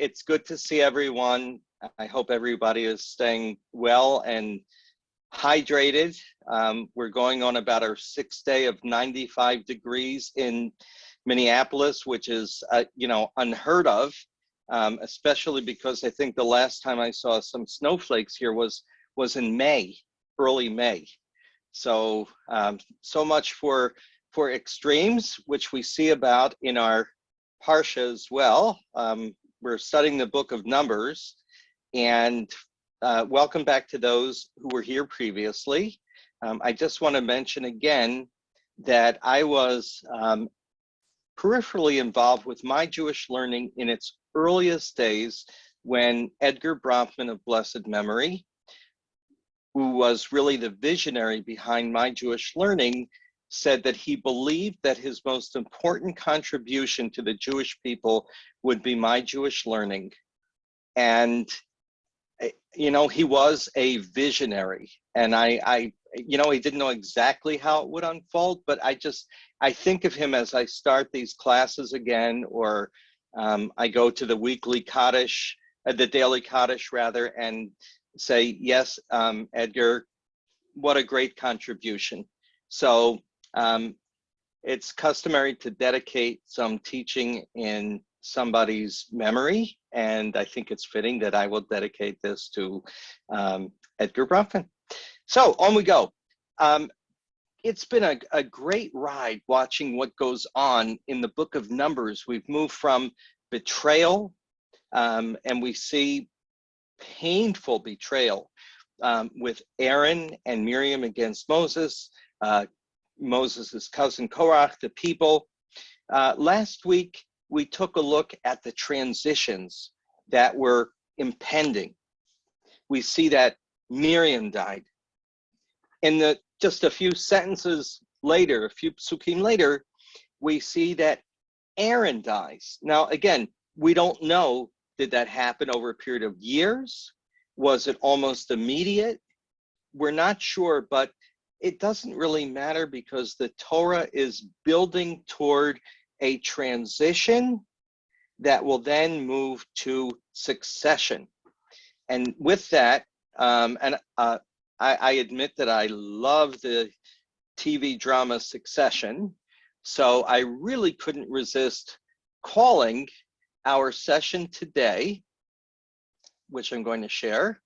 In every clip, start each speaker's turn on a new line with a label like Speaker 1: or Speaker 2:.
Speaker 1: It's good to see everyone. I hope everybody is staying well and hydrated. We're going on about our 6th day of 95 degrees in Minneapolis, which is, unheard of, especially because I think the last time I saw some snowflakes here was in May, early May. So, so much for extremes, which we see about in our Parsha as well. We're studying the book of Numbers, and welcome back to those who were here previously. I just want to mention again that I was peripherally involved with my Jewish learning in its earliest days when Edgar Bronfman of blessed memory, who was really the visionary behind my Jewish learning, said that he believed that his most important contribution to the Jewish people would be my Jewish learning. And, he was a visionary, and I he didn't know exactly how it would unfold, but I think of him as I start these classes again, or I go to the weekly Kaddish, the daily Kaddish rather, and say, yes, Edgar, what a great contribution. So it's customary to dedicate some teaching in somebody's memory, and I think it's fitting that I will dedicate this to Edgar Bronfman. So on we go. It's been a great ride watching what goes on in the book of Numbers. We've moved from betrayal, and we see painful betrayal with Aaron and Miriam against Moses, Moses' cousin Korach, the people. Last week, we took a look at the transitions that were impending. We see that Miriam died. In just a few sentences later, a few psukim later, we see that Aaron dies. Now, again, we don't know, did that happen over a period of years? Was it almost immediate? We're not sure, but it doesn't really matter because the Torah is building toward a transition that will then move to succession. And with that, I admit that I love the TV drama Succession, so I really couldn't resist calling our session today, which I'm going to share.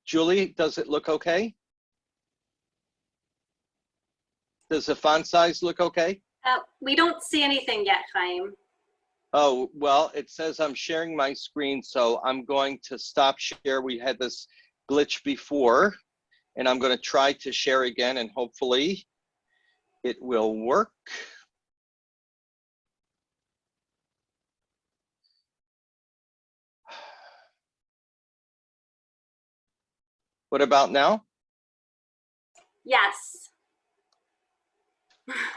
Speaker 1: Julie, does it look okay? Does the font size look okay?
Speaker 2: We don't see anything yet, Chaim.
Speaker 1: Oh, well, it says I'm sharing my screen, so I'm going to stop share. We had this glitch before, and I'm going to try to share again, and hopefully it will work. What about now?
Speaker 2: Yes.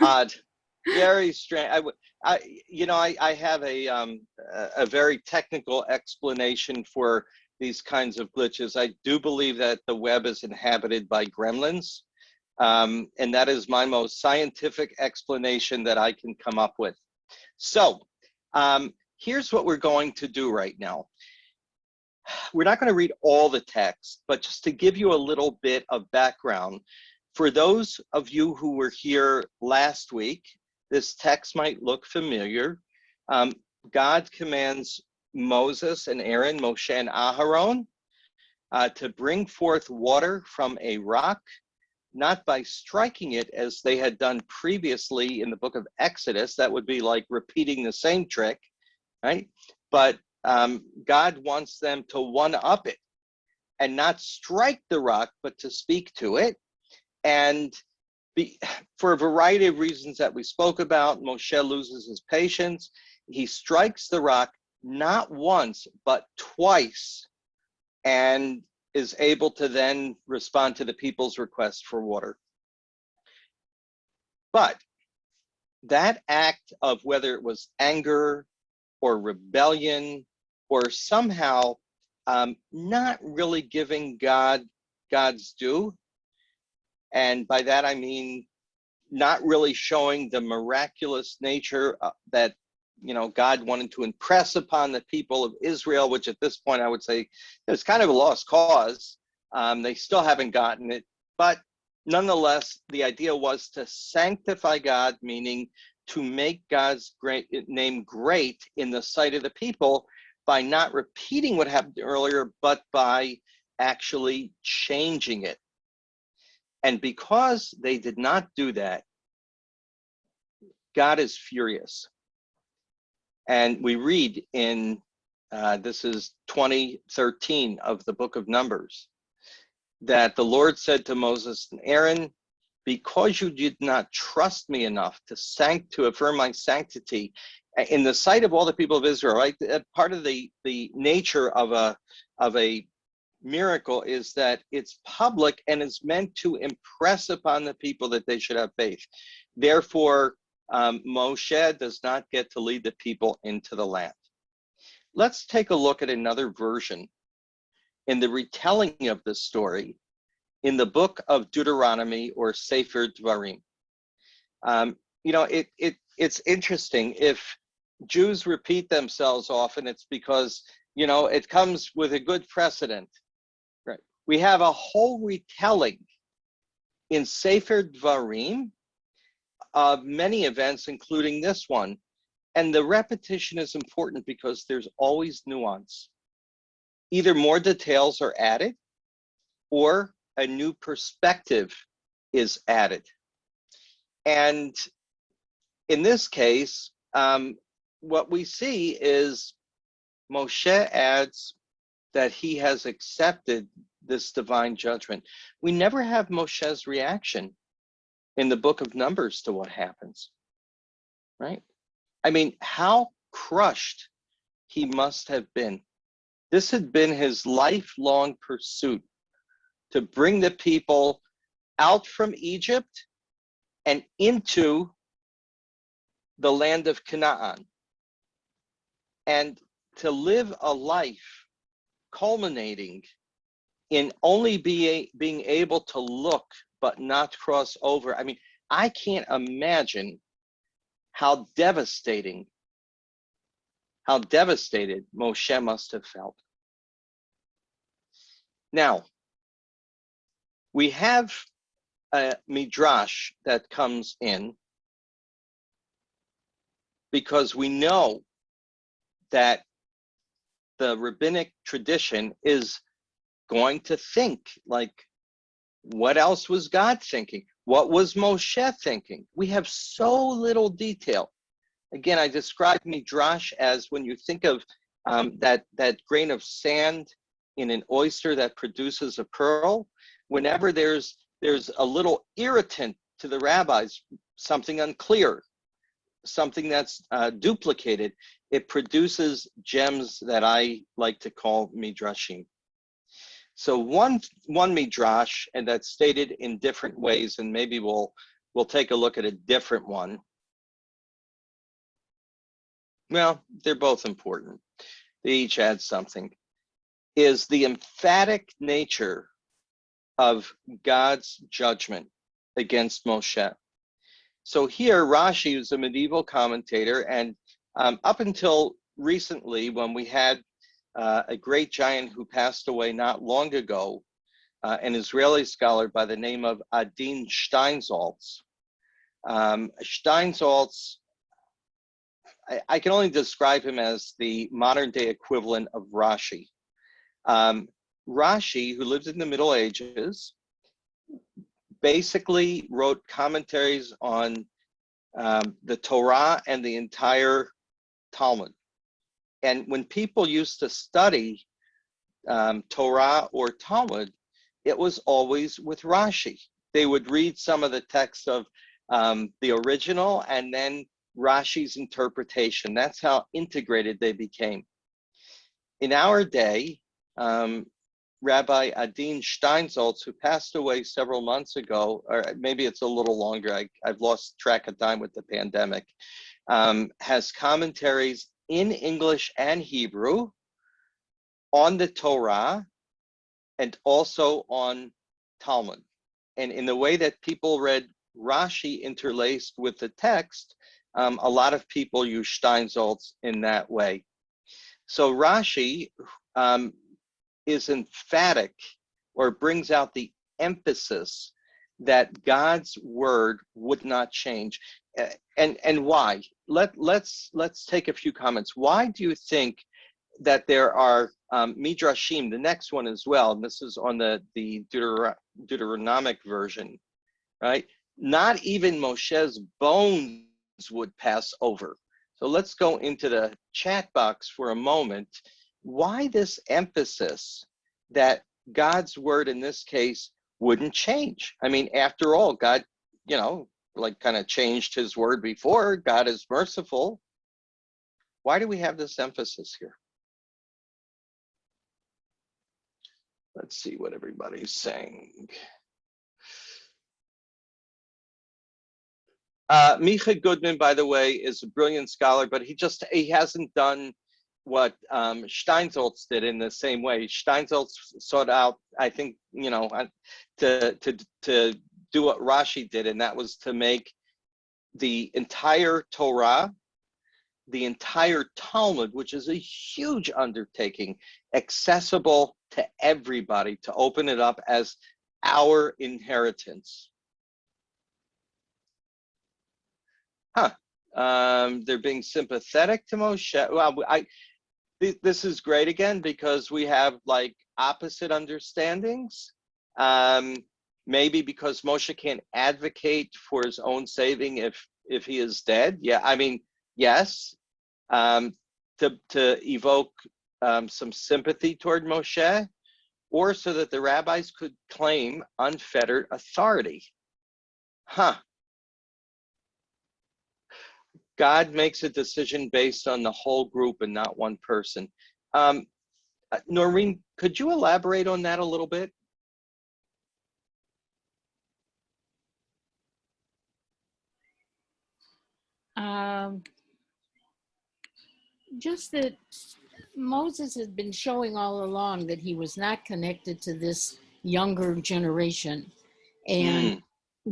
Speaker 1: Odd, very strange. I have a very technical explanation for these kinds of glitches. I do believe that the web is inhabited by gremlins, and that is my most scientific explanation that I can come up with. So here's what we're going to do right now. We're not going to read all the text, but just to give you a little bit of background, for those of you who were here last week, this text might look familiar. God commands Moses and Aaron, Moshe and Aharon, to bring forth water from a rock, not by striking it as they had done previously in the book of Exodus. That would be like repeating the same trick, right? But God wants them to one-up it and not strike the rock, but to speak to it. And for a variety of reasons that we spoke about, Moshe loses his patience. He strikes the rock not once, but twice, and is able to then respond to the people's request for water. But that act of whether it was anger or rebellion or somehow not really giving God's due, and by that I mean not really showing the miraculous nature that God wanted to impress upon the people of Israel, which at this point I would say is kind of a lost cause. They still haven't gotten it, but nonetheless, the idea was to sanctify God, meaning to make God's great name great in the sight of the people by not repeating what happened earlier, but by actually changing it. And because they did not do that, God is furious. And we read in, this is 20:13 of the book of Numbers, that the Lord said to Moses and Aaron, because you did not trust me enough to affirm my sanctity in the sight of all the people of Israel, right? Part of the nature of a miracle is that it's public and is meant to impress upon the people that they should have faith. Therefore, Moshe does not get to lead the people into the land. Let's take a look at another version in the retelling of this story in the book of Deuteronomy, or Sefer Dvarim. It's interesting. If Jews repeat themselves often, it's because, it comes with a good precedent. Right? We have a whole retelling in Sefer Dvarim of many events, including this one. And the repetition is important because there's always nuance. Either more details are added or a new perspective is added. And in this case, what we see is Moshe adds that he has accepted this divine judgment. We never have Moshe's reaction in the book of Numbers to what happens, right? I mean, how crushed he must have been. This had been his lifelong pursuit, to bring the people out from Egypt and into the land of Canaan, and to live a life culminating in only being able to look but not cross over. I mean, I can't imagine how devastated Moshe must have felt. Now, we have a midrash that comes in because we know that the rabbinic tradition is going to think like, what else was God thinking? What was Moshe thinking? We have so little detail. Again, I describe midrash as when you think of that grain of sand in an oyster that produces a pearl. Whenever there's a little irritant to the rabbis, something unclear, something that's duplicated, it produces gems that I like to call midrashim. So one midrash, and that's stated in different ways, and maybe we'll take a look at a different one. Well, they're both important. They each add something. Is the emphatic nature of God's judgment against Moshe. So here, Rashi is a medieval commentator, and up until recently, when we had a great giant who passed away not long ago, an Israeli scholar by the name of Adin Steinsaltz. Steinsaltz, I can only describe him as the modern day equivalent of Rashi. Rashi, who lived in the Middle Ages, basically wrote commentaries on the Torah and the entire Talmud. And when people used to study Torah or Talmud, it was always with Rashi. They would read some of the text of the original and then Rashi's interpretation. That's how integrated they became. In our day, Rabbi Adin Steinsaltz, who passed away several months ago, or maybe it's a little longer, I've lost track of time with the pandemic, has commentaries in English and Hebrew on the Torah and also on Talmud. And in the way that people read Rashi interlaced with the text, A lot of people use Steinsaltz in that way. So Rashi is emphatic, or brings out the emphasis that God's word would not change. And why? Let's take a few comments. Why do you think that there are midrashim, the next one as well, and this is on the Deuteronomic version, right? Not even Moshe's bones would pass over. So let's go into the chat box for a moment. Why this emphasis that God's word in this case wouldn't change? I mean, after all, God, you know, like kind of changed his word before. God is merciful. Why do we have this emphasis here? Let's see what everybody's saying. Micha Goodman, by the way, is a brilliant scholar, but he hasn't done what Steinsaltz did in the same way. Steinsaltz sought out, I think, you know, to do what Rashi did, and that was to make the entire Torah, the entire Talmud, which is a huge undertaking, accessible to everybody, to open it up as our inheritance. They're being sympathetic to Moshe. Well, this is great again, because we have like opposite understandings. Maybe because Moshe can't advocate for his own saving if he is dead. Yeah, I mean, yes, to evoke some sympathy toward Moshe, or so that the rabbis could claim unfettered authority. God makes a decision based on the whole group and not one person. Noreen, could you elaborate on that a little bit?
Speaker 3: Just that Moses had been showing all along that he was not connected to this younger generation. And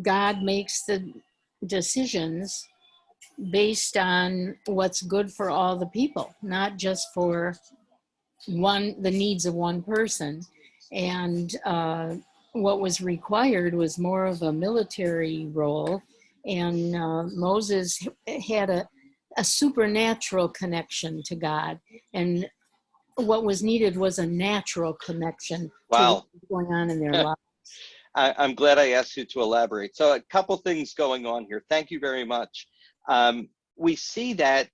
Speaker 3: God makes the decisions based on what's good for all the people, not just for the needs of one person. And what was required was more of a military role. And Moses had a supernatural connection to God. And what was needed was a natural connection to what was going on in their lives.
Speaker 1: I'm glad I asked you to elaborate. So a couple things going on here. Thank you very much. We see that,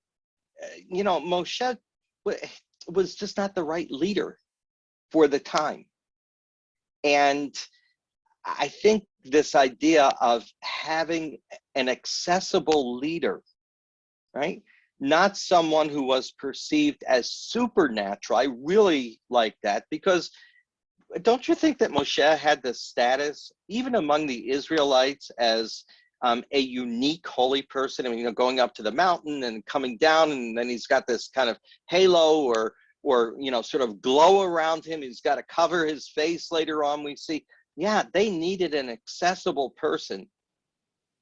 Speaker 1: you know, Moshe was just not the right leader for the time. And I think this idea of having an accessible leader, right? Not someone who was perceived as supernatural. I really like that, because don't you think that Moshe had the status, even among the Israelites, as a unique holy person? I mean, you know, going up to the mountain and coming down, and then he's got this kind of halo or you know, sort of glow around him. He's got to cover his face later on. We see, yeah, they needed an accessible person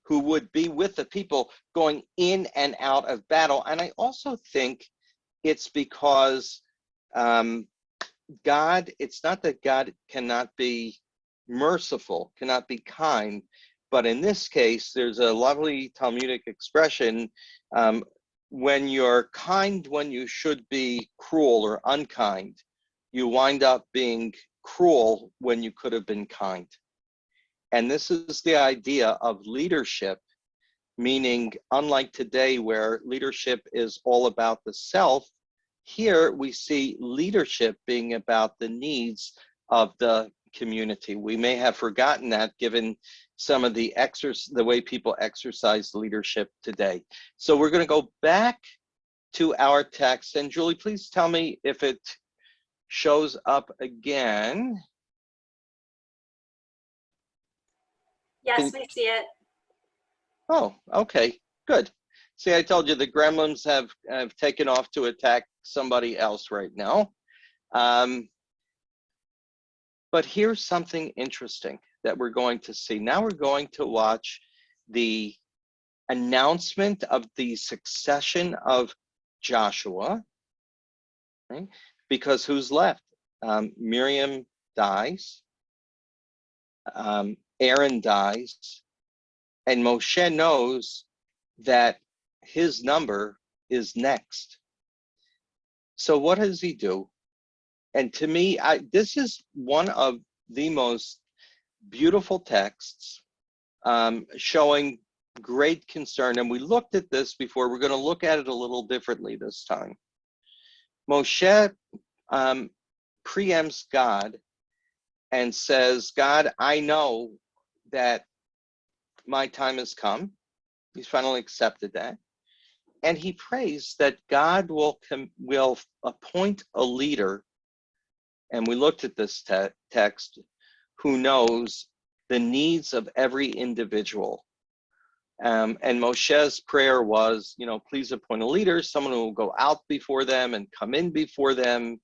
Speaker 1: who would be with the people going in and out of battle. And I also think it's because God, it's not that God cannot be merciful, cannot be kind, but in this case, there's a lovely Talmudic expression, when you're kind when you should be cruel or unkind, you wind up being cruel when you could have been kind. And this is the idea of leadership, meaning unlike today where leadership is all about the self, here we see leadership being about the needs of the community. We may have forgotten that given some of the way people exercise leadership today. So we're going to go back to our text, and Julie, please tell me if it shows up again.
Speaker 2: Yes, we see it.
Speaker 1: Oh, okay, good. See, I told you the gremlins have taken off to attack somebody else right now. But here's something interesting that we're going to see. Now we're going to watch the announcement of the succession of Joshua, right? Because who's left? Miriam dies, Aaron dies, and Moshe knows that his number is next. So what does he do? And to me, this is one of the most beautiful texts showing great concern. And we looked at this before. We're going to look at it a little differently this time. Moshe preempts God and says, God, I know that my time has come. He's finally accepted that. And he prays that God will appoint a leader, and we looked at this text, who knows the needs of every individual. And Moshe's prayer was, please appoint a leader, someone who will go out before them and come in before them,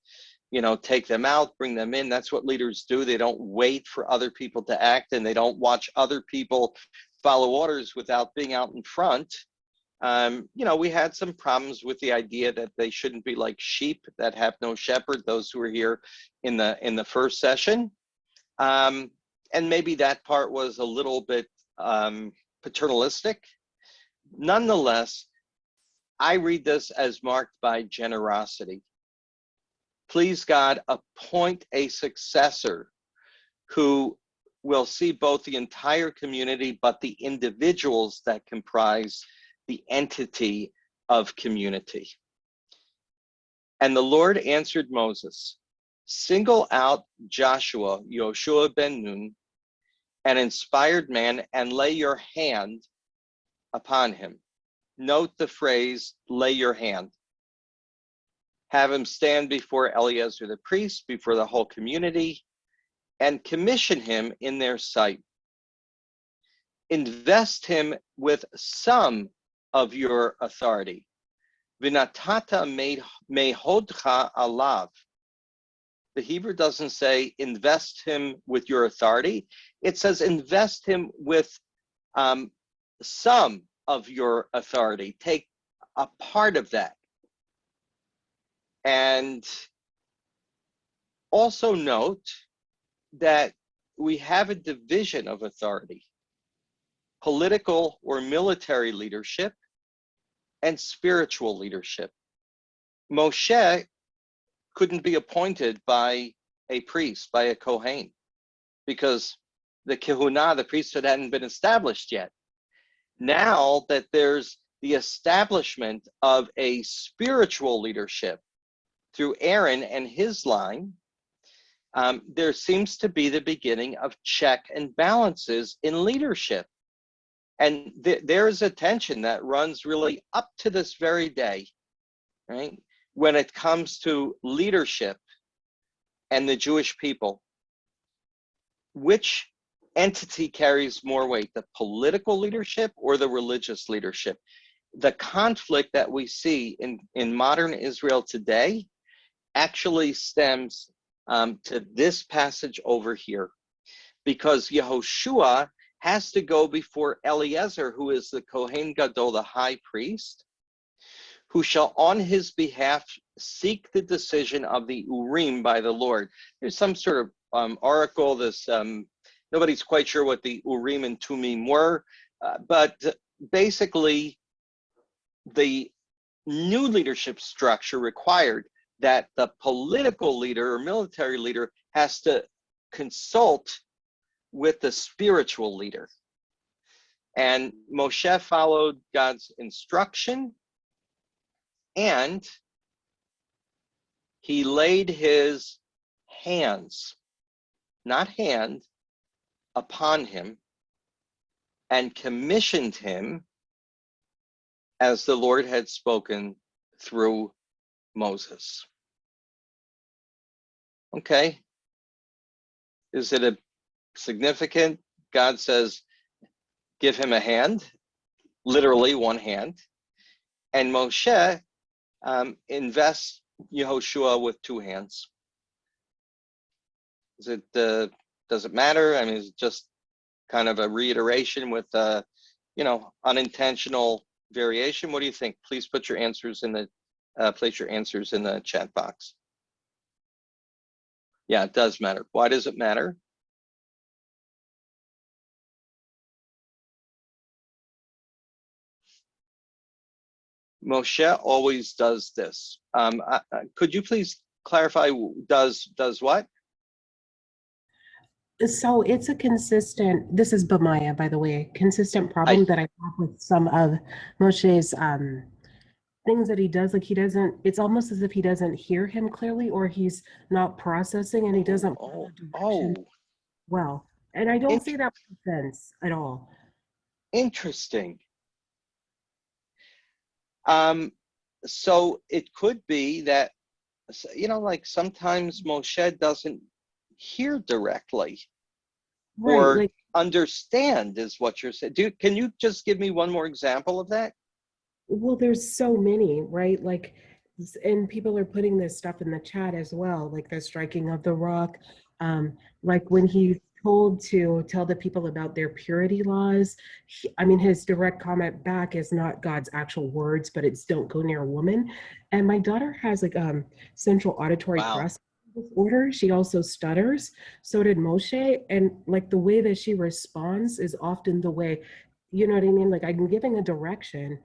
Speaker 1: take them out, bring them in. That's what leaders do. They don't wait for other people to act, and they don't watch other people follow orders without being out in front. We had some problems with the idea that they shouldn't be like sheep that have no shepherd, those who were here in the first session. And maybe that part was a little bit paternalistic. Nonetheless, I read this as marked by generosity. Please, God, appoint a successor who will see both the entire community, but the individuals that comprise the entity of community. And the Lord answered Moses, single out Joshua, Yoshua ben Nun, an inspired man, and lay your hand upon him. Note the phrase, lay your hand. Have him stand before Eleazar the priest, before the whole community, and commission him in their sight. Invest him with some of your authority. Vinatata mehodcha alav. The Hebrew doesn't say invest him with your authority. It says invest him with some of your authority. Take a part of that. And also note that we have a division of authority: political or military leadership and spiritual leadership. Moshe couldn't be appointed by a priest, by a Kohen, because the kehunah, the priesthood, hadn't been established yet. Now that there's the establishment of a spiritual leadership through Aaron and his line, there seems to be the beginning of check and balances in leadership. And there's a tension that runs really up to this very day, right? When it comes to leadership and the Jewish people. Which entity carries more weight, the political leadership or the religious leadership? The conflict that we see in modern Israel today actually stems to this passage over here, because Yehoshua has to go before Eleazar, who is the Kohen Gadol, the high priest, who shall on his behalf seek the decision of the Urim by the Lord. There's some sort of oracle, nobody's quite sure what the Urim and Tumim were, but basically the new leadership structure required that the political leader or military leader has to consult with the spiritual leader. And Moshe followed God's instruction, and he laid his hands, not hand, upon him and commissioned him as the Lord had spoken through Moses. Okay. Is it a significant? God says, give him a hand, literally one hand. And Moshe invests Yehoshua with two hands. Does it matter? I mean, it's just kind of a reiteration with, unintentional variation? What do you think? Please put your answers in the place your answers in the chat box. Yeah, it does matter. Why does it matter? Moshe always does this. Could you please clarify, does what?
Speaker 4: So it's a consistent, this is Bamaya, by the way, consistent problem that I have with some of Moshe's things that he does. Like it's almost as if he doesn't hear him clearly, or he's not processing and he doesn't follow direction well. And I don't say that with offense at all.
Speaker 1: Interesting. So it could be that, like sometimes Moshe doesn't hear directly,
Speaker 4: Right,
Speaker 1: or
Speaker 4: like,
Speaker 1: understand is what you're saying. Can you just give me one more example of that?
Speaker 4: well, there's so many, right? Like, and people are putting this stuff in the chat as well, like the striking of the rock. Like when he's told to tell the people about their purity laws, his direct comment back is not God's actual words, but it's don't go near a woman. And my daughter has like central auditory processing disorder. She also stutters. So did Moshe. And like the way that she responds is often the way, you know what I mean? Like I'm giving a direction,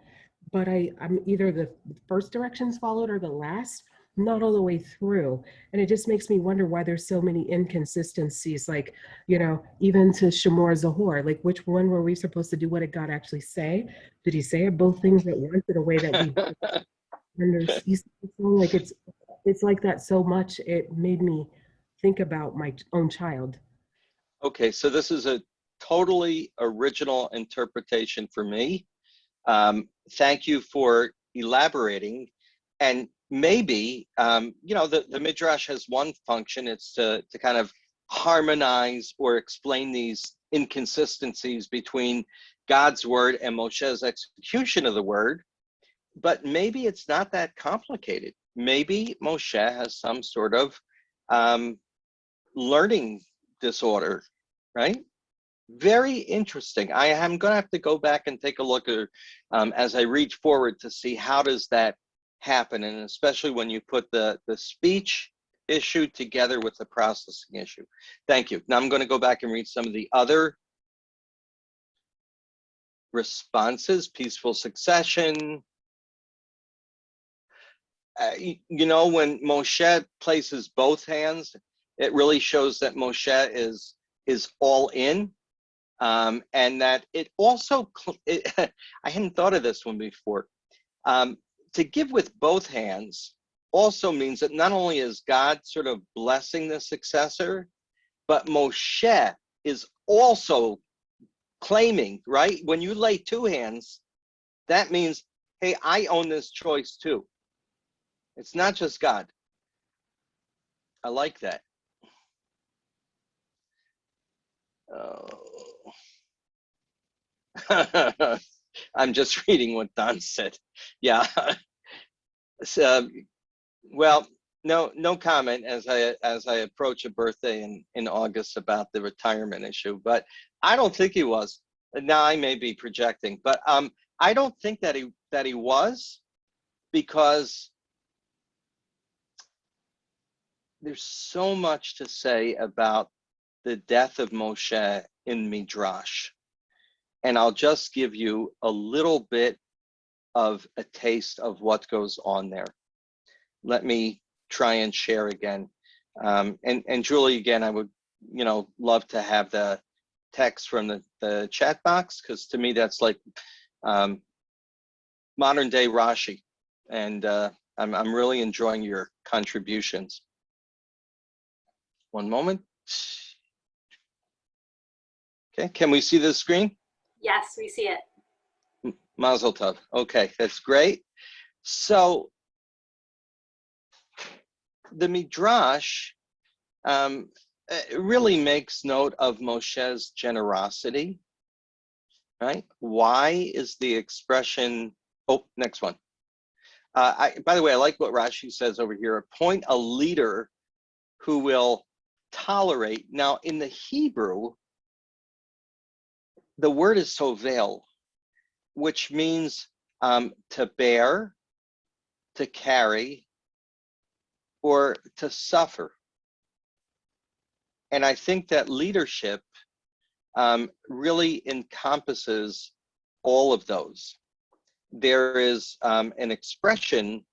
Speaker 4: but I'm either the first directions followed or the last, not all the way through. And it just makes me wonder why there's so many inconsistencies, like, even to Shemor Zahor, like which one were we supposed to do? What did God actually say? Did he say both things at once in a way that we understand? Like it's like that so much, it made me think about my own child.
Speaker 1: Okay, so this is a totally original interpretation for me. Thank you for elaborating. And maybe, the midrash has one function. It's to kind of harmonize or explain these inconsistencies between God's word and Moshe's execution of the word. But maybe it's not that complicated. Maybe Moshe has some sort of learning disorder, right? Very interesting. I am going to have to go back and take a look at as I reach forward to see how does that happen, and especially when you put the speech issue together with the processing issue. Thank you. Now I'm going to go back and read some of the other responses. Peaceful succession. When Moshe places both hands, it really shows that Moshe is all in. And that it also, I hadn't thought of this one before. To give with both hands also means that not only is God sort of blessing the successor, but Moshe is also claiming, right? When you lay two hands, that means, hey, I own this choice too. It's not just God. I like that. I'm just reading what Don said. Yeah. So, well, no comment as I approach a birthday in August about the retirement issue. But I don't think he was. Now I may be projecting, but I don't think that he was, because there's so much to say about the death of Moshe in Midrash. And I'll just give you a little bit of a taste of what goes on there. Let me try and share again. And Julie, again, I would, love to have the text from the chat box, because to me, that's like modern day Rashi. And I'm really enjoying your contributions. One moment. Okay, can we see the screen?
Speaker 2: Yes, we see it.
Speaker 1: Mazel tov. Okay, that's great. So the Midrash really makes note of Moshe's generosity, right? Why is the expression, next one. By the way, I like what Rashi says over here. Appoint a leader who will tolerate. Now, in the Hebrew, the word is sovel, which means to bear, to carry, or to suffer. And I think that leadership really encompasses all of those. There is an expression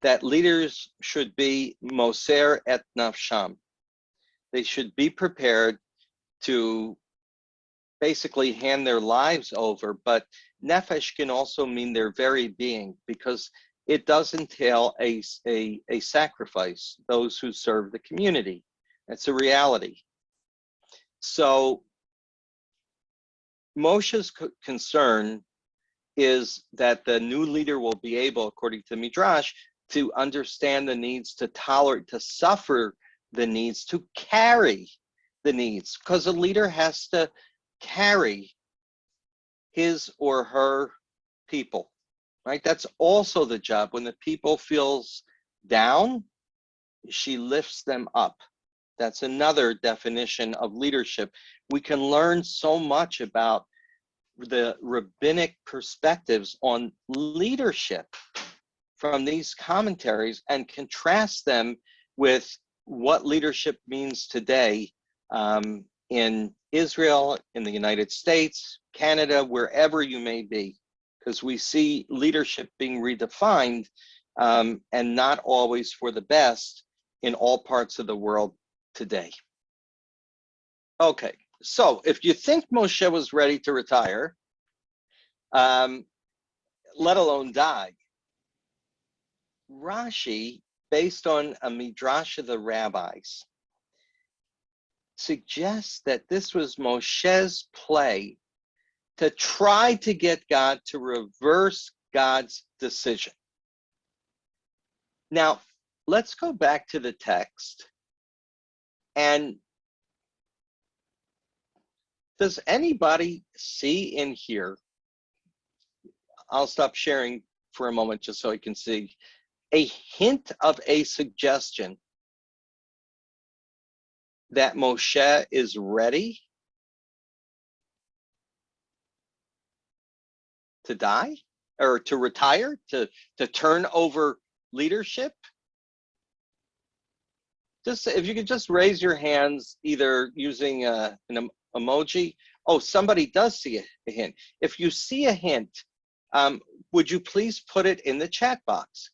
Speaker 1: that leaders should be moser et nafsham. They should be prepared to basically hand their lives over, but nefesh can also mean their very being, because it does entail a sacrifice, those who serve the community. That's a reality. So Moshe's concern is that the new leader will be able, according to Midrash, to understand the needs, to tolerate, to suffer the needs, to carry the needs, because a leader has to carry his or her people, right? That's also the job. When the people feels down, she lifts them up. That's another definition of leadership. We can learn so much about the rabbinic perspectives on leadership from these commentaries and contrast them with what leadership means today in Israel, in the United States, Canada, wherever you may be, because we see leadership being redefined and not always for the best in all parts of the world today. Okay, so if you think Moshe was ready to retire, let alone die, Rashi, based on a midrash of the rabbis, suggests that this was Moshe's play to try to get God to reverse God's decision. Now, let's go back to the text. And does anybody see in here, I'll stop sharing for a moment just so I can see, a hint of a suggestion that Moshe is ready to die or to retire, to turn over leadership? Just if you could just raise your hands, either using an emoji. Oh, somebody does see a hint. If you see a hint, would you please put it in the chat box?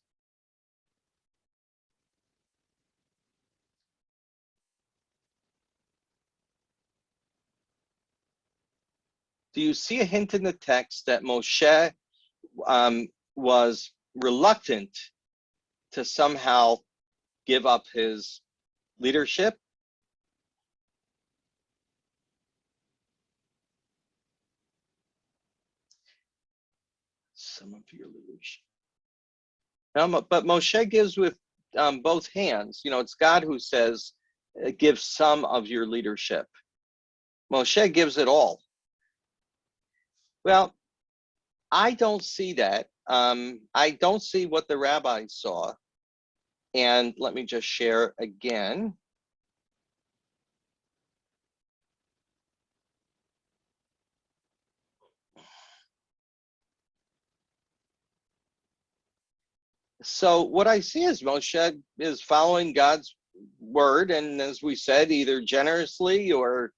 Speaker 1: Do you see a hint in the text that Moshe was reluctant to somehow give up his leadership? Some of your leadership. But Moshe gives with both hands. You know, it's God who says, give some of your leadership. Moshe gives it all. Well, I don't see that. I don't see what the rabbis saw. And let me just share again. So what I see is Moshe is following God's word, and as we said, either generously or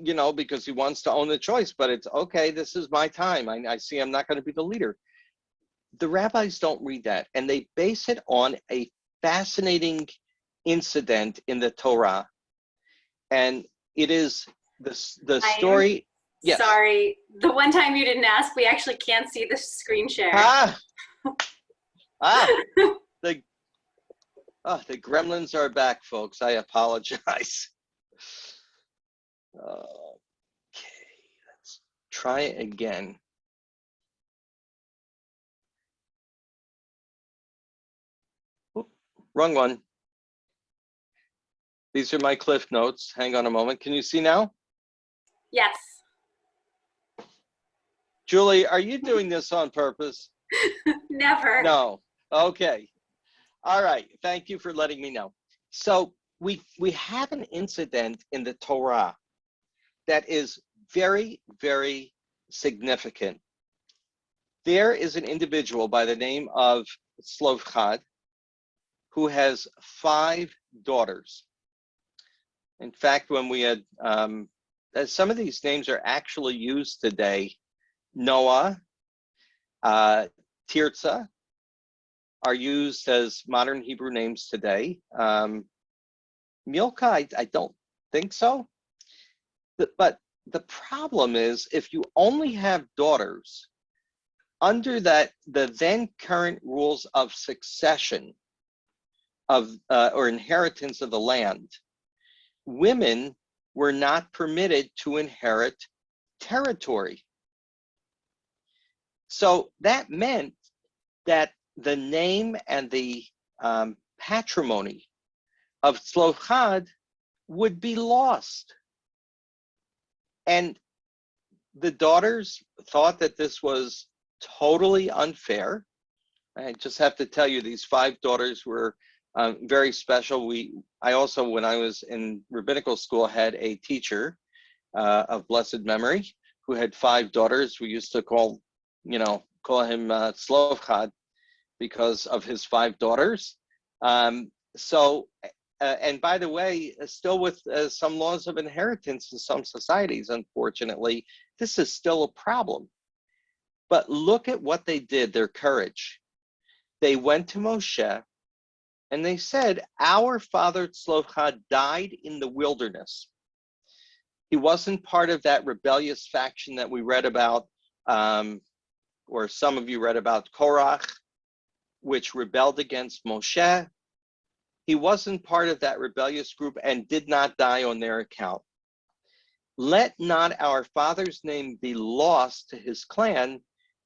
Speaker 1: you know, because he wants to own the choice, but it's okay, this is my time. I see I'm not going to be the leader. The rabbis don't read that, and they base it on a fascinating incident in the Torah. And it is the story. Yes.
Speaker 2: Sorry, the one time you didn't ask, we actually can't see the screen share.
Speaker 1: The gremlins are back, folks. I apologize. Okay, let's try it again. Oop, wrong one. These are my cliff notes. Hang on a moment. Can you see now?
Speaker 2: Yes.
Speaker 1: Julie, are you doing this on purpose?
Speaker 2: Never.
Speaker 1: No. Okay. All right. Thank you for letting me know. So we have an incident in the Torah that is very, very significant. There is an individual by the name of Slovchad who has 5 daughters. In fact, when we had, some of these names are actually used today. Noah, Tirza are used as modern Hebrew names today. Milka, I don't think so. But the problem is, if you only have daughters, under the then current rules of succession of or inheritance of the land, women were not permitted to inherit territory. So that meant that the name and the patrimony of Tzlofchad would be lost. And the daughters thought that this was totally unfair. I just have to tell you, these 5 daughters were very special. I also, when I was in rabbinical school, had a teacher of blessed memory who had 5 daughters. We used to call him Tzlofchad because of his 5 daughters. And by the way, still with some laws of inheritance in some societies, unfortunately, this is still a problem. But look at what they did, their courage. They went to Moshe and they said, our father Tzlofchad died in the wilderness. He wasn't part of that rebellious faction that we read about, or some of you read about, Korach, which rebelled against Moshe. He wasn't part of that rebellious group and did not die on their account. Let not our father's name be lost to his clan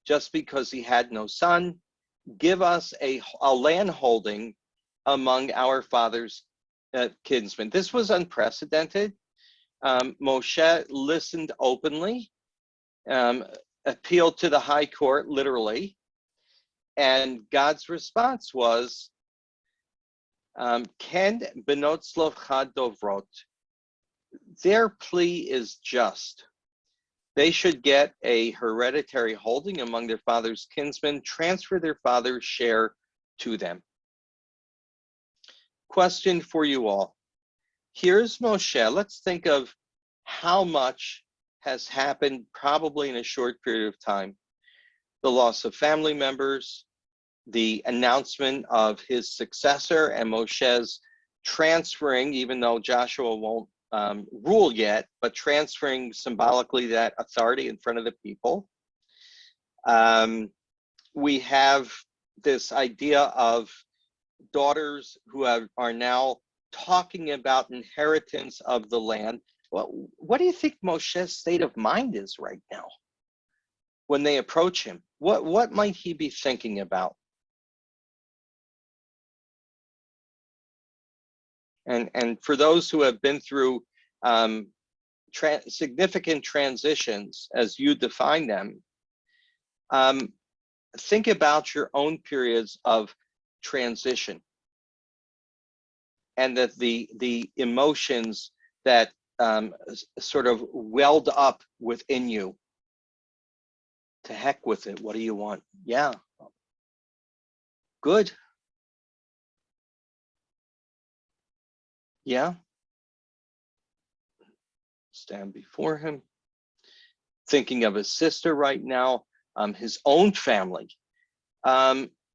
Speaker 1: just because he had no son. Give us a land holding among our father's kinsmen. This was unprecedented. Moshe listened openly, appealed to the high court, literally, and God's response was, Ken benot Tzlofchad dovrot. Their plea is just. They should get a hereditary holding among their father's kinsmen, transfer their father's share to them. Question for you all. Here's Moshe. Let's think of how much has happened probably in a short period of time. The loss of family members, the announcement of his successor, and Moshe's transferring, even though Joshua won't rule yet, but transferring symbolically that authority in front of the people. We have this idea of daughters who are now talking about inheritance of the land. Well, what do you think Moshe's state of mind is right now when they approach him? What might he be thinking about? And for those who have been through significant transitions, as you define them, think about your own periods of transition, and that the emotions that sort of welled up within you. To heck with it. What do you want? Yeah. Good. Yeah. Stand before him. Thinking of his sister right now, his own family.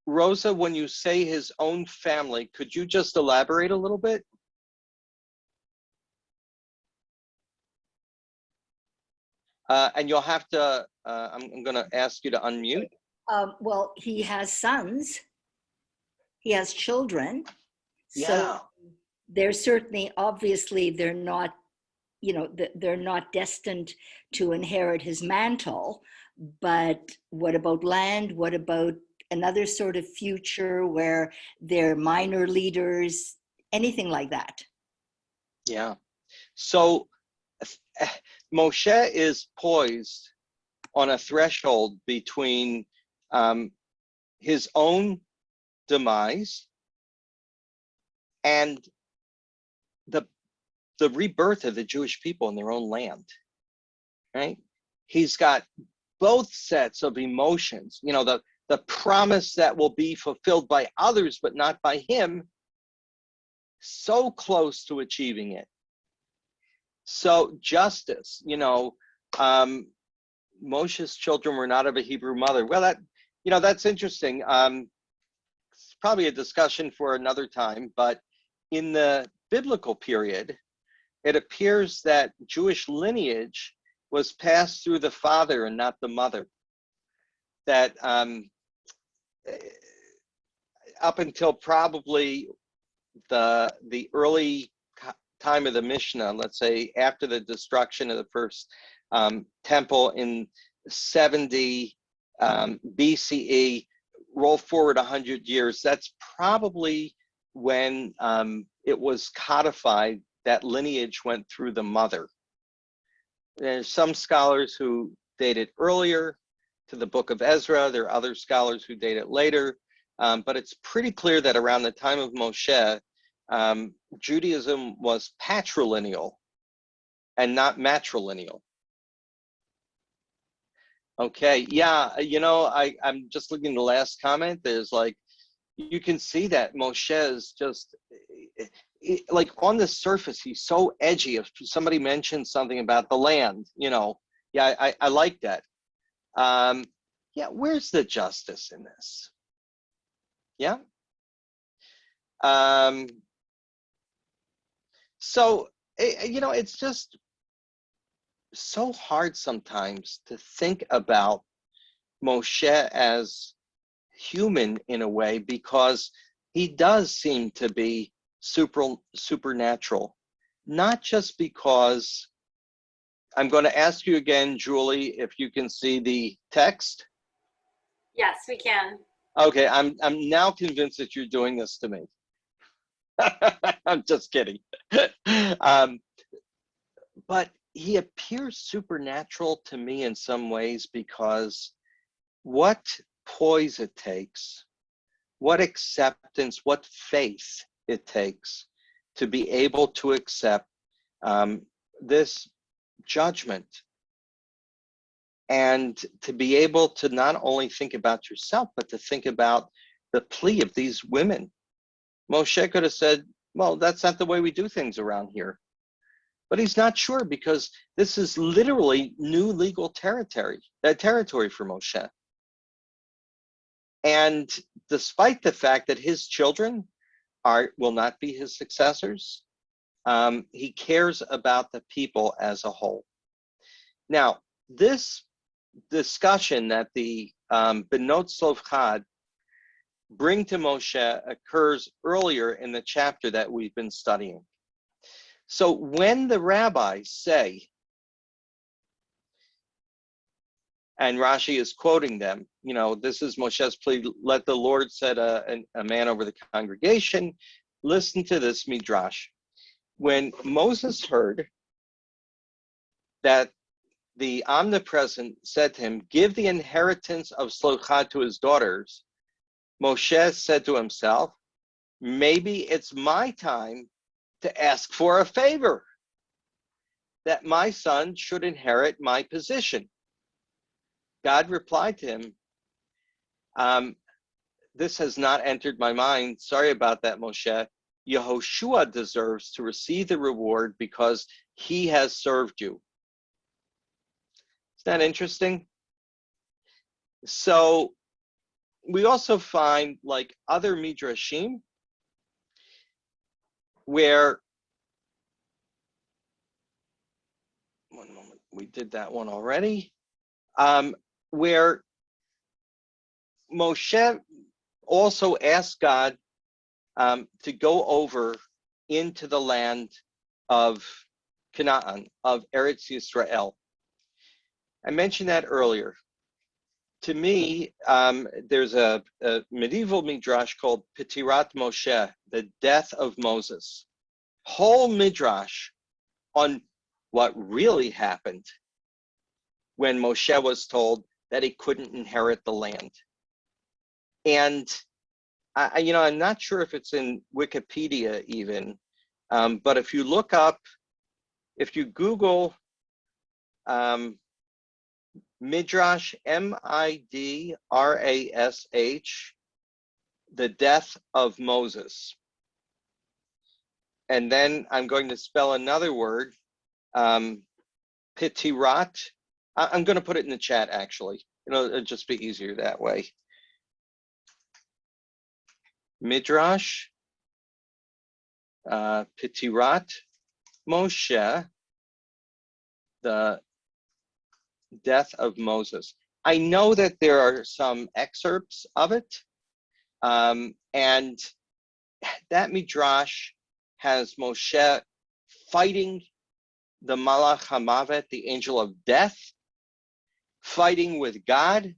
Speaker 1: Rosa, when you say his own family, could you just elaborate a little bit? And you'll have to, I'm going to ask you to unmute.
Speaker 5: Well, he has sons. He has children.
Speaker 1: Yeah.
Speaker 5: So they're certainly, obviously, they're not, they're not destined to inherit his mantle. But what about land? What about another sort of future where they're minor leaders? Anything like that?
Speaker 1: Yeah. So Moshe is poised on a threshold between his own demise and the rebirth of the Jewish people in their own land. right? He's got both sets of emotions, you know, the promise that will be fulfilled by others, but not by him, so close to achieving it. So justice, you know, Moshe's children were not of a Hebrew mother. Well, that, you know, that's interesting. It's probably a discussion for another time, but in the biblical period, it appears that Jewish lineage was passed through the father and not the mother. That up until probably the early time of the Mishnah, let's say after the destruction of the first temple in 70 BCE, roll forward 100 years, that's probably when it was codified that lineage went through the mother. There's some scholars who date it earlier to the book of Ezra. There are other scholars who date it later. But it's pretty clear that around the time of Moshe, Judaism was patrilineal and not matrilineal. Okay, yeah, you know, I'm just looking at the last comment. There's like, you can see that Moshe is just, like on the surface, he's so edgy. If somebody mentions something about the land, you know, yeah, I like that. Yeah, where's the justice in this? Yeah. So, you know, it's just so hard sometimes to think about Moshe as human in a way, because he does seem to be supernatural, not just because, I'm going to ask you again, Julie, if you can see the text.
Speaker 2: Yes, we can.
Speaker 1: Okay, I'm now convinced that you're doing this to me. I'm just kidding. But he appears supernatural to me in some ways, because what poise it takes, what acceptance, what faith it takes to be able to accept this judgment, and to be able to not only think about yourself, but to think about the plea of these women. Moshe could have said, well, that's not the way we do things around here. But he's not sure, because this is literally new legal territory for Moshe. And despite the fact that his children will not be his successors, he cares about the people as a whole. Now, this discussion that the Benot Tzlofchad bring to Moshe occurs earlier in the chapter that we've been studying. So when the rabbis say, and Rashi is quoting them, you know, this is Moshe's plea, let the Lord set a man over the congregation. Listen to this midrash. When Moses heard that the omnipresent said to him, give the inheritance of Tzlofchad to his daughters, Moshe said to himself, maybe it's my time to ask for a favor, that my son should inherit my position. God replied to him, this has not entered my mind. Sorry about that, Moshe. Yehoshua deserves to receive the reward because he has served you. Isn't that interesting? So we also find, like other midrashim, where, one moment, we did that one already, where Moshe also asked God to go over into the land of Canaan, of Eretz Yisrael. I mentioned that earlier. To me, there's a medieval midrash called Petirat Moshe, the death of Moses. Whole midrash on what really happened when Moshe was told that he couldn't inherit the land. And you know, I'm not sure if it's in Wikipedia even, but if you look up, if you Google midrash, midrash, the death of Moses. And then I'm going to spell another word, pitirat. I'm going to put it in the chat, actually. It'll just be easier that way. Midrash, pitirat, Moshe, the death of Moses. I know that there are some excerpts of it, and that midrash has Moshe fighting the Malach HaMavet, the angel of death, fighting with God,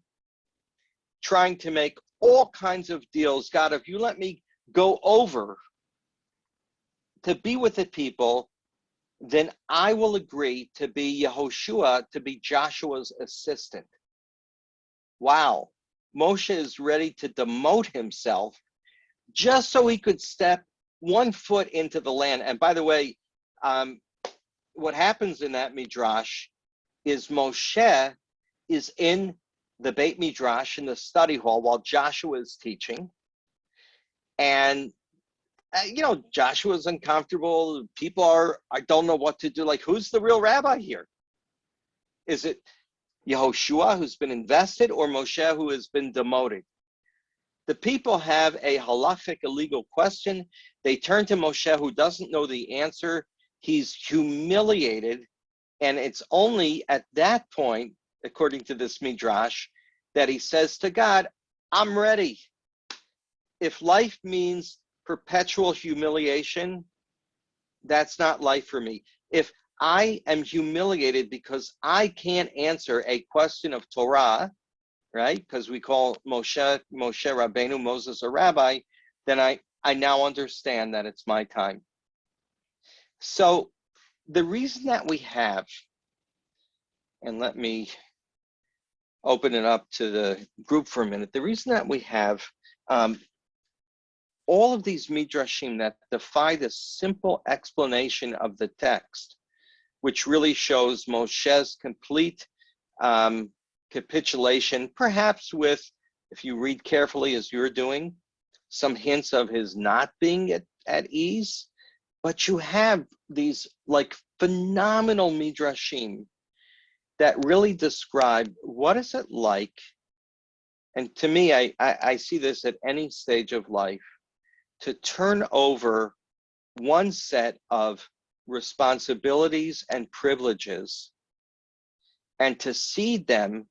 Speaker 1: trying to make all kinds of deals. God, if you let me go over to be with the people, then I will agree to be Yehoshua, to be Joshua's assistant. Wow. Moshe is ready to demote himself just so he could step 1 foot into the land. And by the way, what happens in that midrash is Moshe is in the Beit Midrash, in the study hall, while Joshua is teaching. And Joshua's uncomfortable. People I don't know what to do. Like, who's the real rabbi here? Is it Yehoshua, who's been invested, or Moshe, who has been demoted? The people have a halachic, a legal question. They turn to Moshe, who doesn't know the answer. He's humiliated. And it's only at that point, according to this midrash, that he says to God, I'm ready. If life means perpetual humiliation, that's not life for me. If I am humiliated because I can't answer a question of Torah, right? Because we call Moshe Rabbeinu, Moses, a rabbi, then I now understand that it's my time. So the reason that we have, and let me open it up to the group for a minute, the reason that we have all of these midrashim that defy the simple explanation of the text, which really shows Moshe's complete capitulation, perhaps with, if you read carefully as you're doing, some hints of his not being at ease. But you have these like phenomenal midrashim that really describe what is it like. And to me, I see this at any stage of life, to turn over one set of responsibilities and privileges and to cede them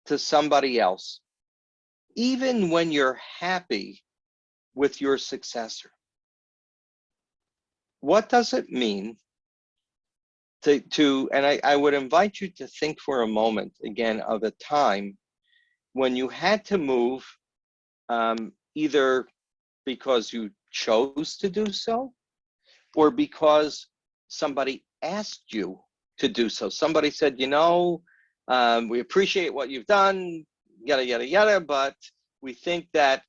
Speaker 1: to somebody else, even when you're happy with your successor. What does it mean to and I would invite you to think for a moment again of a time when you had to move, either because you chose to do so or because somebody asked you to do so. Somebody said, we appreciate what you've done, yada, yada, yada, but we think that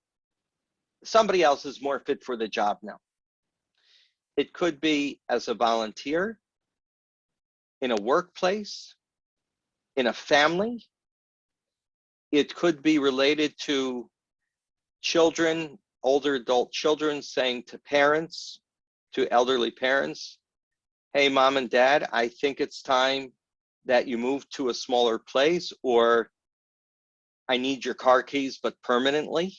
Speaker 1: somebody else is more fit for the job now. It could be as a volunteer, in a workplace, in a family. It could be related to children, older adult children saying to parents, to elderly parents, hey, mom and dad, I think it's time that you move to a smaller place, or I need your car keys, but permanently.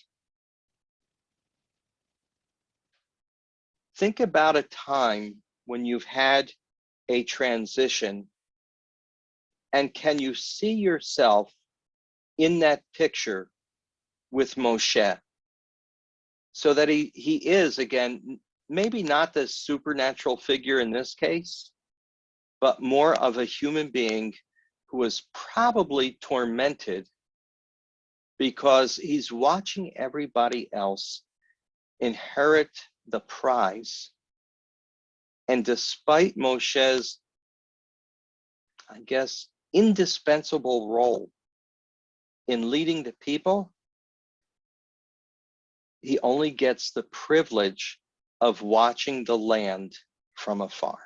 Speaker 1: Think about a time when you've had a transition, and can you see yourself in that picture with Moshe? So that he is, again, maybe not the supernatural figure in this case, but more of a human being who was probably tormented because he's watching everybody else inherit the prize. And despite Moshe's, I guess, indispensable role in leading the people, he only gets the privilege of watching the land from afar.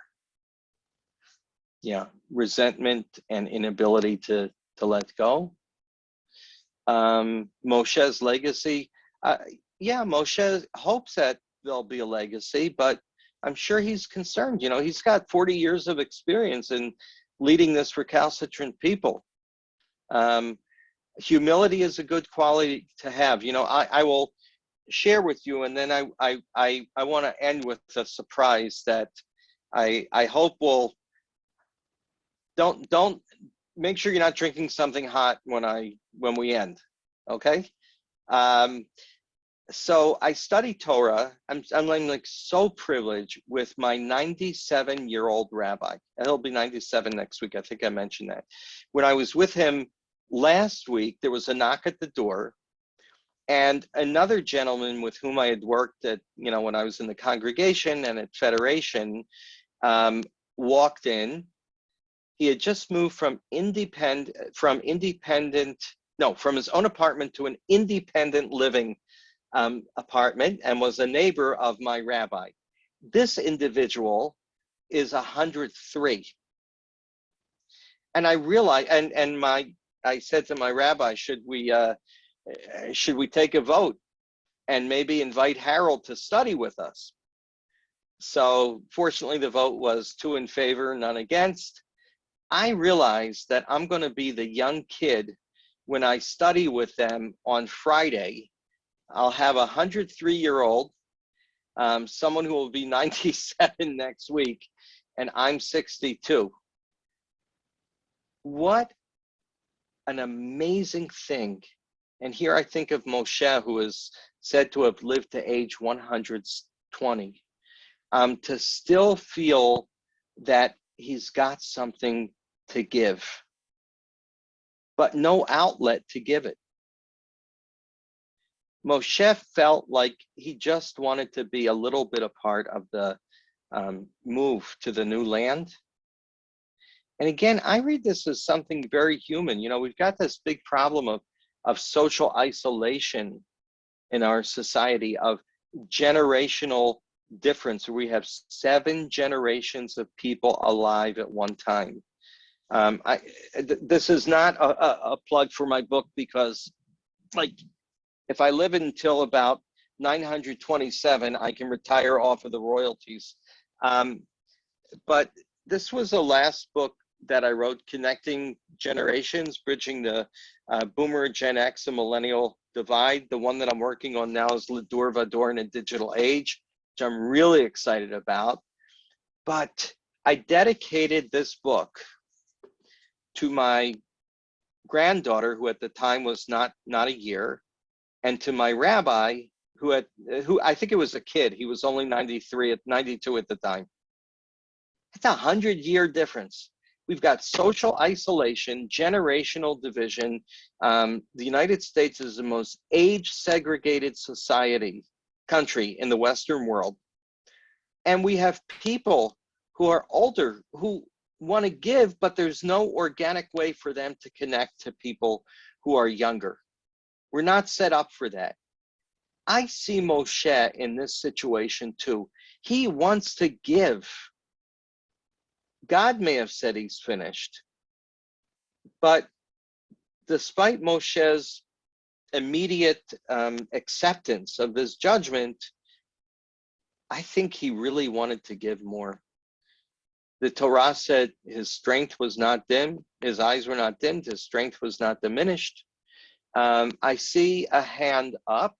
Speaker 1: Yeah, resentment and inability to let go. Moshe's legacy. Yeah, Moshe hopes that there'll be a legacy, but I'm sure he's concerned. You know, he's got 40 years of experience in leading this recalcitrant people. Humility is a good quality to have. You know, I will share with you, and then I want to end with a surprise that I hope will. Don't make sure you're not drinking something hot when we end, okay? So I study Torah. I'm like so privileged with my 97-year-old rabbi. And he'll be 97 next week. I think I mentioned that. When I was with him last week, there was a knock at the door, and another gentleman with whom I had worked at, you know, when I was in the congregation and at Federation, walked in. He had just moved from his own apartment to an independent living apartment, and was a neighbor of my rabbi. This individual is 103. And I realized, I said to my rabbi, should we take a vote and maybe invite Harold to study with us? So fortunately, the vote was 2 in favor, none against. I realized that I'm going to be the young kid when I study with them on Friday. I'll have a 103-year-old, someone who will be 97 next week, and I'm 62. What an amazing thing. And here I think of Moshe, who is said to have lived to age 120, to still feel that he's got something to give, but no outlet to give it. Moshe felt like he just wanted to be a little bit a part of the move to the new land. And again, I read this as something very human. You know, we've got this big problem of social isolation in our society, of generational difference. We have 7 generations of people alive at one time. This is not a plug for my book, because, like, if I live until about 927, I can retire off of the royalties. But this was the last book that I wrote, Connecting Generations, Bridging the Boomer, Gen X, and Millennial Divide. The one that I'm working on now is L'Dor Vador in a Digital Age, which I'm really excited about. But I dedicated this book to my granddaughter, who at the time was not a year, and to my rabbi, who I think it was a kid. He was only 92 at the time. It's a 100-year difference. We've got social isolation, generational division. The United States is the most age-segregated country in the Western world. And we have people who are older who want to give, but there's no organic way for them to connect to people who are younger. We're not set up for that. I see Moshe in this situation too. He wants to give. God may have said he's finished, but despite Moshe's immediate acceptance of this judgment, I think he really wanted to give more. The Torah said his strength was not dim, his eyes were not dimmed, his strength was not diminished. I see a hand up,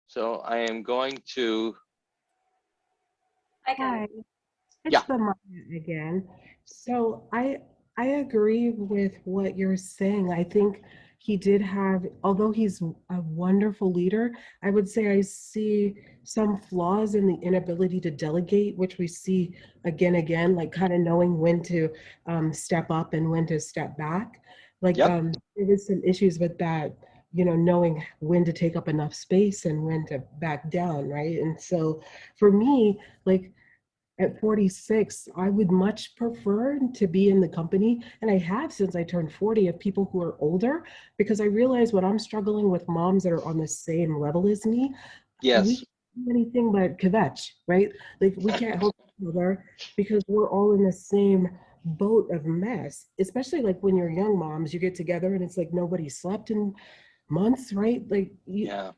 Speaker 1: so I am going to.
Speaker 4: Hi, it's
Speaker 1: Yeah.
Speaker 4: the Maya again. So I agree with what you're saying. I think he did have, although he's a wonderful leader, I would say I see some flaws in the inability to delegate, which we see again, like kind of knowing when to step up and when to step back. Like there was some issues with that, you know, knowing when to take up enough space and when to back down, right? And so for me, like, at 46, I would much prefer to be in the company, and I have since I turned 40, of people who are older, because I realize when I'm struggling with moms that are on the same level as me,
Speaker 1: Yes.
Speaker 4: anything but kvetch, right? Like we can't help each other because we're all in the same boat of mess. Especially like when you're young moms, you get together and it's like nobody slept in months, right? Like you,
Speaker 1: Yeah.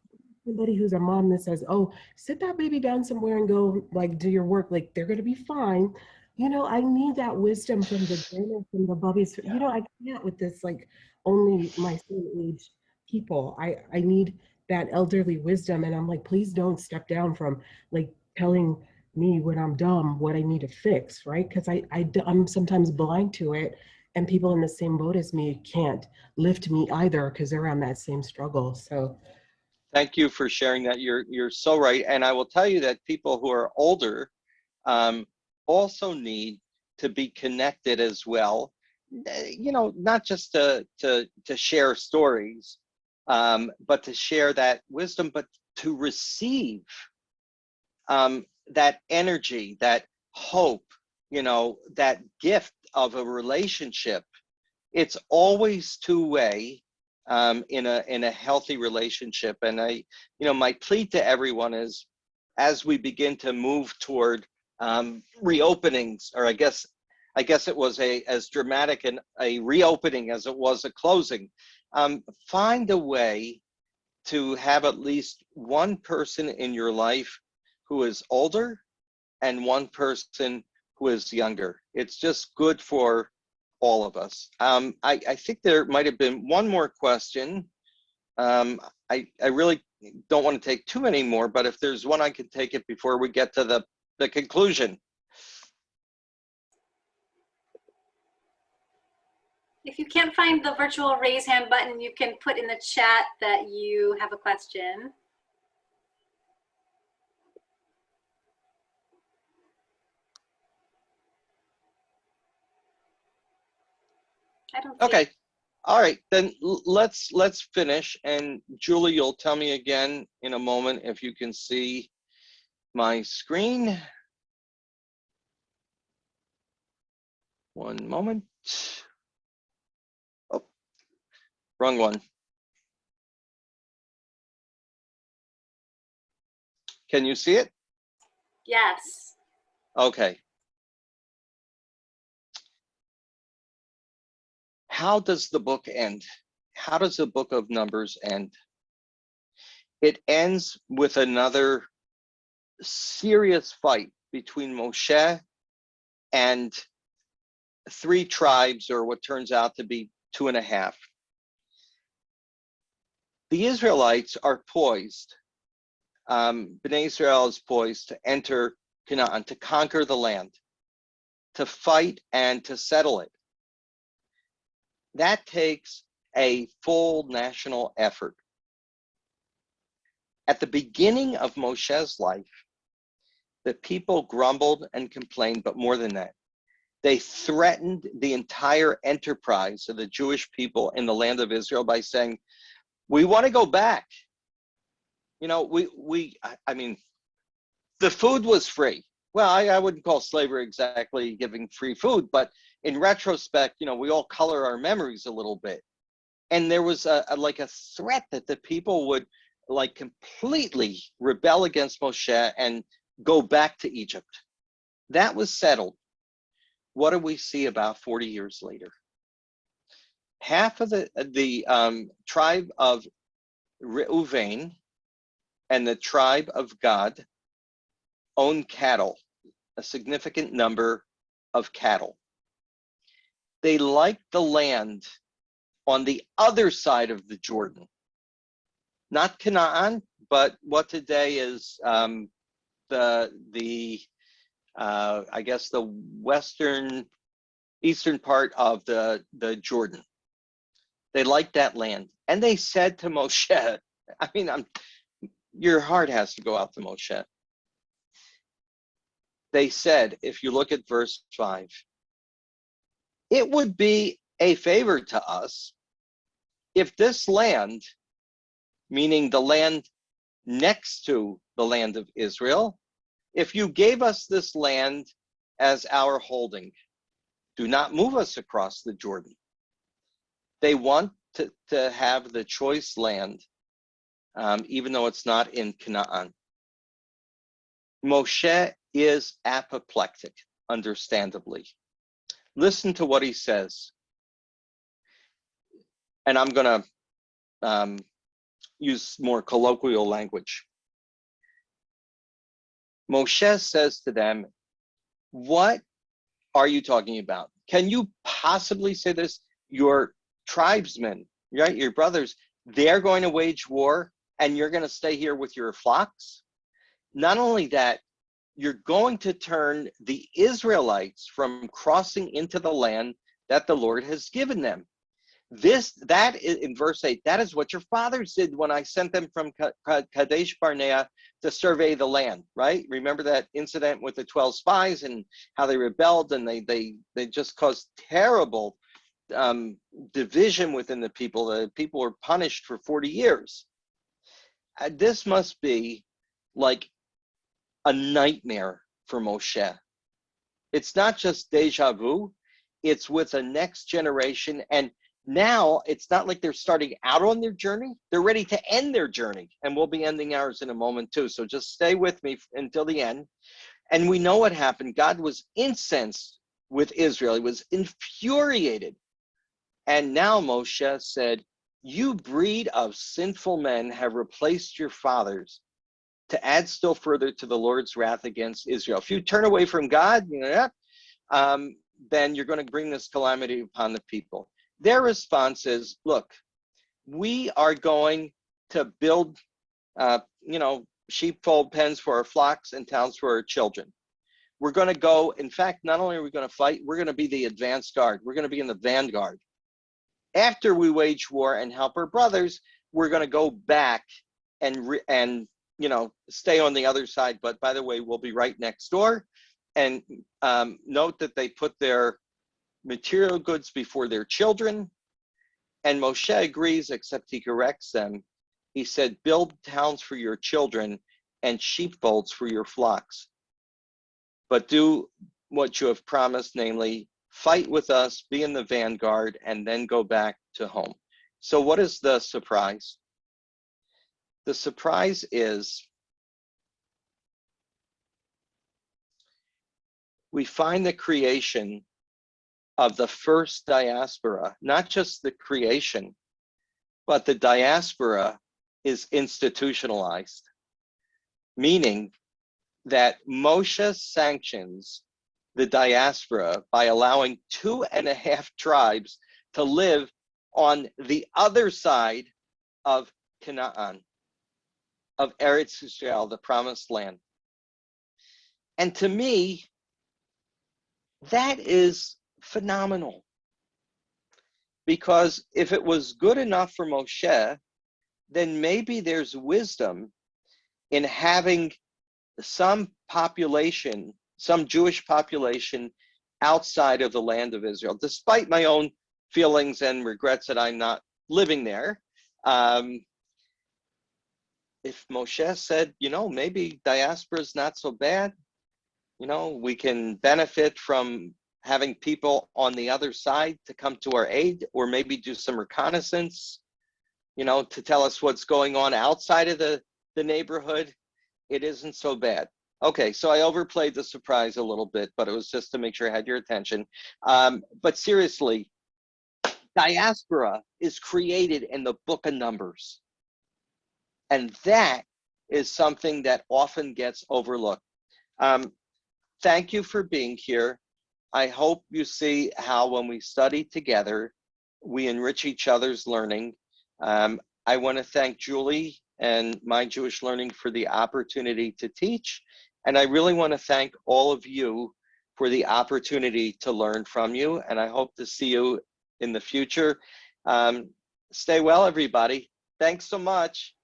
Speaker 4: somebody who's a mom that says, "Oh, sit that baby down somewhere and go like do your work," like they're gonna be fine. You know, I need that wisdom from the grandma, from the bubbies. You know, I can't with this like only my same age people. I need that elderly wisdom, and I'm like, please don't step down from like telling me when I'm dumb what I need to fix, right? Because I'm sometimes blind to it, and people in the same boat as me can't lift me either because they're on that same struggle. So
Speaker 1: Thank you for sharing that. You're so right. And I will tell you that people who are older um, also need to be connected as well. You know, not just to share stories, but to share that wisdom, but to receive that energy, that hope, you know, that gift of a relationship. It's always two-way in a healthy relationship. And you know, my plea to everyone is, as we begin to move toward reopenings, or I guess it was as dramatic a reopening as it was a closing. Find a way to have at least one person in your life who is older and one person who is younger. It's just good for all of us. I think there might have been one more question. I really don't want to take too many more, but if there's one, I could take it before we get to the conclusion.
Speaker 2: If you can't find the virtual raise hand button, you can put in the chat that you have a question. I don't see
Speaker 1: Okay.
Speaker 2: it.
Speaker 1: All right, then let's finish. And Julie, you'll tell me again in a moment if you can see my screen. One moment. Oh, wrong one. Can you see it?
Speaker 2: Yes.
Speaker 1: Okay. How does the book end? How does the book of Numbers end? It ends with another serious fight between Moshe and three tribes, or what turns out to be 2.5. The Israelites are poised. Bnei Israel is poised to enter Canaan, to conquer the land, to fight and to settle it. That takes a full national effort. At the beginning of Moshe's life, the people grumbled and complained, but more than that, they threatened the entire enterprise of the Jewish people in the land of Israel by saying, we want to go back. You know, I mean, the food was free. Well, I wouldn't call slavery exactly giving free food, but in retrospect, you know, we all color our memories a little bit. And there was like a threat that the people would like completely rebel against Moshe and go back to Egypt. That was settled. What do we see about 40 years later? Half of the tribe of Reuven and the tribe of Gad own cattle, a significant number of cattle. They liked the land on the other side of the Jordan, not Canaan, but what today is I guess the eastern part of the Jordan. They liked that land, and they said to Moshe, I mean, your heart has to go out to Moshe. They said, if you look at verse 5, it would be a favor to us if this land, meaning the land next to the land of Israel, if you gave us this land as our holding, do not move us across the Jordan. They want to have the choice land, even though it's not in Canaan. Moshe is apoplectic, understandably. Listen to what he says. And I'm going to use more colloquial language. Moshe says to them, what are you talking about? Can you possibly say this? Your tribesmen, right? Your brothers, they're going to wage war and you're going to stay here with your flocks? Not only that, you're going to turn the Israelites from crossing into the land that the Lord has given them. That is in verse 8, that is what your fathers did when I sent them from Kadesh Barnea to survey the land, right? Remember that incident with the 12 spies and how they rebelled, and they just caused terrible division within the people. The people were punished for 40 years. This must be like a nightmare for Moshe. It's not just deja vu, it's with a next generation. And now it's not like they're starting out on their journey, they're ready to end their journey. And we'll be ending ours in a moment too. So just stay with me until the end. And we know what happened. God was incensed with Israel. He was infuriated. And now Moshe said, you breed of sinful men have replaced your fathers to add still further to the Lord's wrath against Israel. If you turn away from God, then you're going to bring this calamity upon the people. Their response is, look, we are going to build, sheepfold pens for our flocks and towns for our children. We're going to go, in fact, not only are we going to fight, we're going to be the advanced guard. We're going to be in the vanguard. After we wage war and help our brothers, we're going to go back and stay on the other side. But by the way, we'll be right next door. And note that they put their material goods before their children. And Moshe agrees, except he corrects them. He said, build towns for your children and sheepfolds for your flocks. But do what you have promised, namely, fight with us, be in the vanguard, and then go back to home. So what is the surprise? The surprise is we find the creation of the first diaspora, not just the creation, but the diaspora is institutionalized, meaning that Moshe sanctions the diaspora by allowing 2.5 tribes to live on the other side of Canaan, of Eretz Israel, the promised land. And to me, that is phenomenal. Because if it was good enough for Moshe, then maybe there's wisdom in having some population, some Jewish population outside of the land of Israel, despite my own feelings and regrets that I'm not living there. If Moshe said, maybe diaspora is not so bad, we can benefit from having people on the other side to come to our aid, or maybe do some reconnaissance, to tell us what's going on outside of the neighborhood, it isn't so bad. Okay, so I overplayed the surprise a little bit, but it was just to make sure I had your attention. But seriously, diaspora is created in the book of Numbers. And that is something that often gets overlooked. Thank you for being here. I hope you see how when we study together, we enrich each other's learning. I want to thank Julie and My Jewish Learning for the opportunity to teach. And I really want to thank all of you for the opportunity to learn from you. And I hope to see you in the future. Stay well, everybody. Thanks so much.